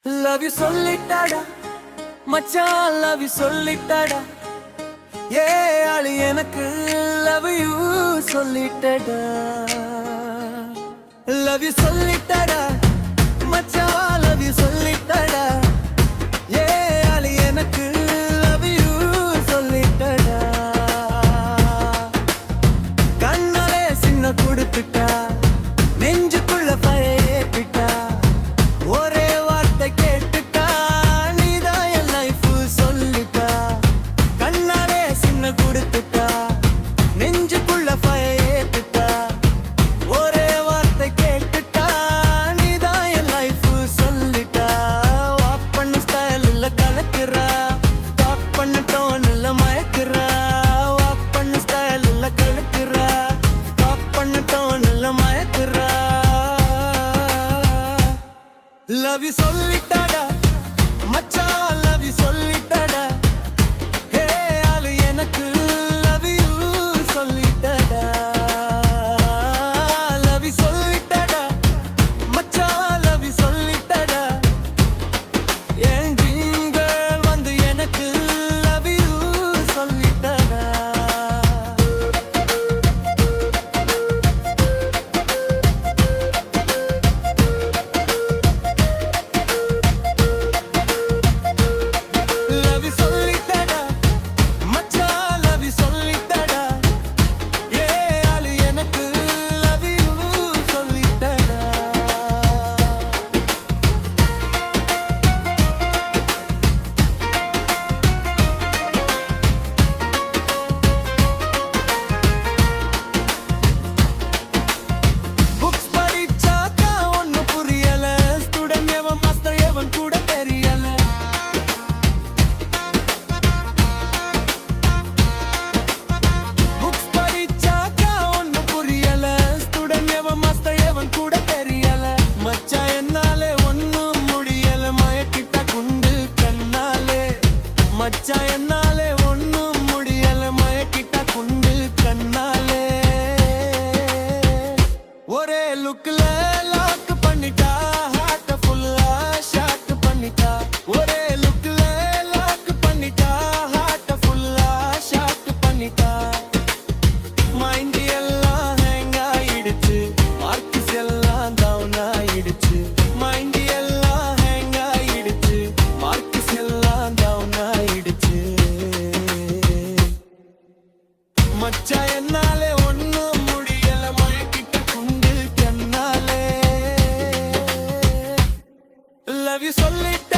Love you சொல்லிட்டாடா மச்சான், love you சொல்லிட்டாடா. ஏ ஆளு எனக்கு லவ் யூ சொல்லிட்டடா. லவ் யூ சொல்லிட்டடா மச்சான், லவ் யூ சொல்லிட்டடா. ஏ ஆளு எனக்கு லவ் யூ சொல்லிட்டடா. கண்ணாலே சின்ன கொடுத்துட்டா, நெஞ்சுக்குள்ள பயேப்பிட்டா. ஒரே வார்த்தை கேட்டுட்டா, நீதான் என் லைஃப் சொல்லிட்டா. கண்ணாலே சின்ன கொடுத்துட்டா, நெஞ்சுக்குள்ள பயேப்பிட்டா. ஒரே வார்த்தை கேட்டுட்டா, நீதான் என் லைஃப் சொல்லிட்டா. வாக் பண்ண ஸ்டைல் இல்ல கலக்குறா, டாக் பண்ண டோன் இல்ல மயக்குறா. வாக் பண்ண ஸ்டைல் இல்ல கலக்குறா, டாக் பண்ண டோன் இல்ல மயக்குறா. லவ் யூ சொல்லிட்டாடா மச்சான், லவ் யூ சொல்லிட்டாடா. ஹே ஆளு எனக்கு லவ் யூ சொல்லிட்டாடா. லவ் யூ சொல்லிட்டாடா மச்சான், லவ் யூ சொல்லிட்டாடா. என் ட்ரீம் கேர்ள் வந்து எனக்கு லவ் யூ சொல்லிட்டாடா. லவ் யூ சொல்லிட்டடா மச்சான், லவ் யூ சொல்லிட்டடா. ஏ ஆளு எனக்கு லவ் யூ சொல்லிட்டடா. புக்ஸ் படிச்சாக்கா ஒன்னும் புரியல, ஸ்டூடெண்ட் எவன் மாஸ்டர் எவன் கூட தெரியல. புக்ஸ் படிச்சாக்கா ஒன்னும் புரியல, ஸ்டூடெண்ட் எவன் மாஸ்டர் எவன் கூட தெரியல. மச்சான் என்னாலே ஒன்னும் முடியல, மயக்கிட்ட குண்டு கண்ணாலே. மச்சான் என்னாலே ஒன்னும் முடியல, மயக்கிட்ட குண்டு கண்ணாலே. ஒரே லுக்ல லாக் பண்ணிட்டா, ஹார்ட் ஃபுல்லா ஷாக் பண்ணிட்டா. ஒரே லுக்ல லாக் பண்ணிட்டா, ஹார்ட் ஃபுல்லா ஷாக் பண்ணிட்டா. மைண்ட் எல்லாம் ஹேங் ஆயிடுச்சு, மார்க்ஸ் எல்லாம் டவுன் ஆயிடுச்சு. மைண்ட் எல்லாம் ஹேங் ஆயிடுச்சு, மார்க்ஸ் எல்லாம் டவுன் ஆயிடுச்சு. மச்சான் என்னாலே ஒன்னும் முடியல, மயக்கிட்ட குண்டு கண்ணாலே. லவ் யூ சொல்லிட்ட